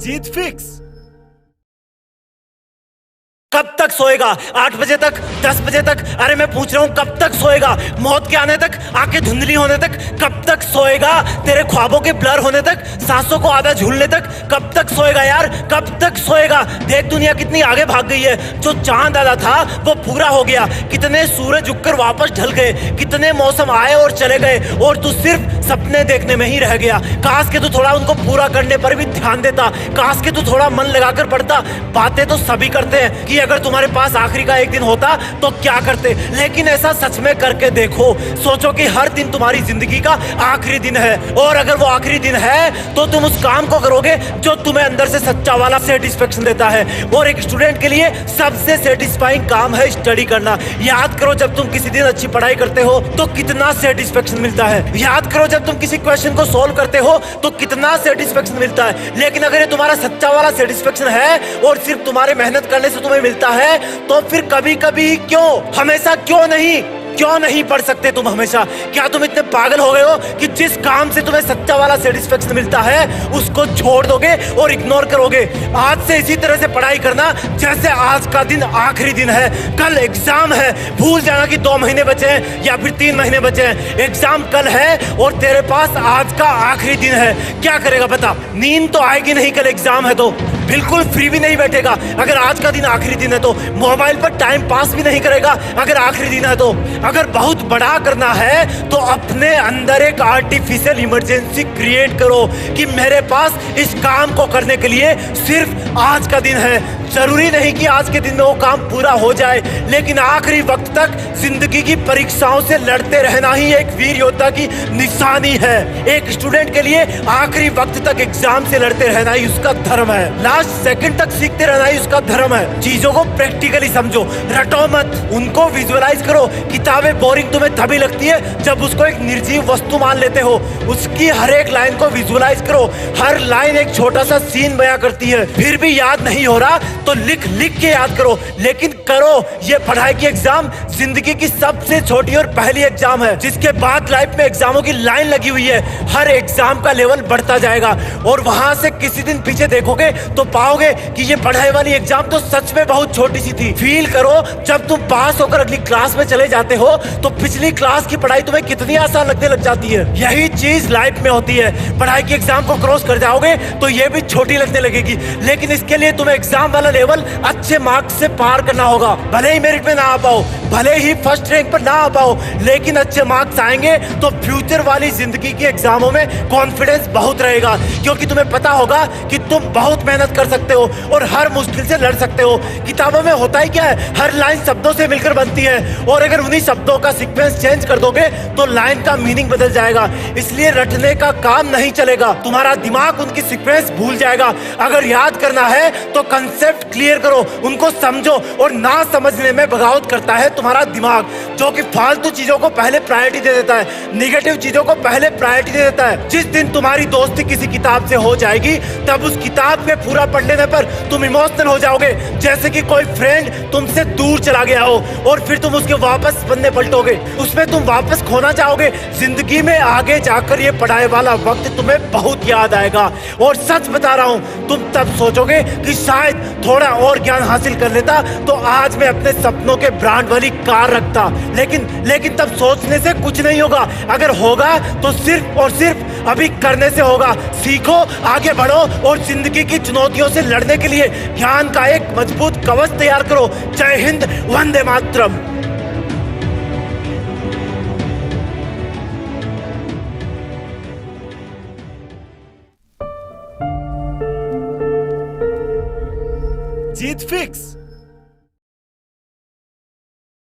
जीत fix. कब तक सोएगा? 8 बजे तक, 10 बजे तक? अरे मैं पूछ रहा हूं कब तक सोएगा? मौत के आने तक, आंखें धुंधली होने तक? कब तक सोएगा? तेरे ख्वाबों के ब्लर होने तक, सांसों को आधा झूलने तक? कब तक सोएगा यार? कब तक सोएगा? देख दुनिया कितनी आगे भाग गई है। जो चांद आधा था वो पूरा हो गया, कितने सूरज उगकर वापस ढल गए, कितने मौसम आए और चले गए, और तू सिर्फ सपने देखने में ही रह गया। काश के तू थोड़ा उनको पूरा करने पर भी ध्यान देता, काश के तू थोड़ा मन लगाकर पढ़ता। बातें तो सभी करते हैं कि अगर तुम्हारे पास आखिरी का एक दिन होता तो क्या करते, लेकिन ऐसा सच में करके देखो। सोचो कि हर दिन तुम्हारी जिंदगी का आखिरी दिन है, और अगर वो आखिरी दिन है तो तुम उस काम को करोगे जो तुम्हें अंदर से सच्चा वाला सेटिस्फेक्शन देता है। और एक स्टूडेंट के लिए सबसे सेटिस्फाइंग काम है स्टडी करना। याद करो जब तुम किसी दिन अच्छी पढ़ाई करते हो तो कितना सेटिस्फेक्शन मिलता है। याद करो जब तुम किसी क्वेश्चन को सोल्व करते हो तो कितना सेटिस्फेक्शन मिलता है। लेकिन अगर ये तुम्हारा सच्चा वाला सेटिस्फेक्शन है और सिर्फ तुम्हारे मेहनत करने से तुम्हें मिलता है, तो फिर कभी कभी क्यों, हमेशा क्यों नहीं पढ़ सकते तुम हमेशा? क्या तुम इतने पागल हो गए हो कि जिस काम से तुम्हें सच्चा वाला सेटिस्फेक्शन मिलता है उसको छोड़ दोगे और इग्नोर करोगे? आज से इसी तरह से पढ़ाई करना जैसे आज का दिन आखिरी दिन है। कल एग्जाम है, भूल जाना कि 2 महीने बचे हैं या फिर 3 महीने बचे हैं। एग्जाम कल है और तेरे पास आज का आखिरी दिन है। क्या करेगा बता? नींद तो आएगी नहीं, कल एग्जाम है तो बिल्कुल फ्री भी नहीं बैठेगा अगर आज का दिन आखिरी दिन है तो। मोबाइल पर टाइम पास भी नहीं करेगा अगर आखिरी दिन है तो। अगर बहुत बड़ा करना है तो अपने अंदर एक आर्टिफिशियल इमरजेंसी क्रिएट करो कि मेरे पास इस काम को करने के लिए सिर्फ आज का दिन है। जरूरी नहीं कि आज के दिन में वो काम पूरा हो जाए, लेकिन आखिरी वक्त तक जिंदगी की परीक्षाओं से लड़ते रहना ही एक वीर योद्धा की निशानी है। एक स्टूडेंट के लिए आखिरी वक्त तक एग्जाम से लड़ते रहना ही उसका धर्म है। लास्ट सेकंड तक सीखते रहना ही उसका धर्म है। चीजों को प्रैक्टिकली समझो, रटो मत, उनको विजुअलाइज करो। किताबें बोरिंग तुम्हें तभी लगती है जब उसको एक निर्जीव वस्तु मान लेते हो। उसकी हर एक लाइन को विजुअलाइज करो, हर लाइन एक छोटा सा सीन बयां करती है। फिर भी याद नहीं हो रहा तो लिख लिख के याद करो, लेकिन करो। ये पढ़ाई की एग्जाम जिंदगी की सबसे छोटी और पहली एग्जाम है, जिसके बाद लाइफ में एग्जामों की लाइन लगी हुई है। हर एग्जाम का लेवल बढ़ता जाएगा और वहां से किसी दिन पीछे देखोगे तो पाओगे कि ये पढ़ाई वाली एग्जाम तो सच में बहुत छोटी सी थी। फील करो जब तुम पास होकर अगली क्लास में चले जाते हो तो पिछली क्लास की पढ़ाई तुम्हें कितनी आसान लगने लग जाती है। यही चीज लाइफ में होती है। पढ़ाई की एग्जाम को क्रॉस कर जाओगे तो ये भी छोटी लगने लगेगी, लेकिन इसके लिए तुम्हें एग्जाम वाला लेवल अच्छे मार्क्स से पार करना होगा। भले ही मेरिट में ना आ पाओ, भले ही फर्स्ट रैंक पर ना आ पाओ, लेकिन अच्छे मार्क्स आएंगे तो फ्यूचर वाली जिंदगी की एग्जामों में कॉन्फिडेंस बहुत रहेगा, क्योंकि तुम्हें पता होगा कि तुम बहुत मेहनत कर सकते हो और हर मुश्किल से लड़ सकते हो। किताबों में होता ही क्या है, हर लाइन शब्दों से मिलकर बनती है, और अगर उन्हीं शब्दों का सीक्वेंस चेंज कर दोगे तो लाइन का मीनिंग बदल जाएगा। इसलिए रटने का काम नहीं चलेगा, तुम्हारा दिमाग उनकी सीक्वेंस भूल जाएगा। अगर याद करना है तो कंसेप्ट क्लियर करो, उनको समझो, और ना समझने में बगावत करता है तुम्हारा दिमाग, जो कि फालतू चीजों को पहले प्रायोरिटी दे देता है, निगेटिव चीजों को पहले प्रायोरिटी दे देता है। जिस दिन तुम्हारी दोस्ती किसी किताब से हो जाएगी तब उस किताब में पूरा पढ़ लेने पर तुम इमोशनल हो जाओगे, जैसे कि कोई फ्रेंड तुमसे दूर चला गया हो और फिर तुम उसके वापस पन्ने पलटोगे, उसमें तुम वापस खोना चाहोगे। जिंदगी में आगे जाकर ये पढ़ाई वाला वक्त तुम्हें बहुत याद आएगा, और सच बता रहा हूं तुम तब सोचोगे कि शायद थोड़ा और ज्ञान हासिल कर लेता तो आज मैं अपने सपनों के ब्रांड वाली कार रखता। लेकिन तब सोचने से कुछ नहीं होगा, अगर होगा तो सिर्फ और सिर्फ अभी करने से होगा। सीखो, आगे बढ़ो और जिंदगी की चुनौतियों से लड़ने के लिए ज्ञान का एक मजबूत कवच तैयार करो। जय हिंद, वंदे मातरम। जीत फिक्स।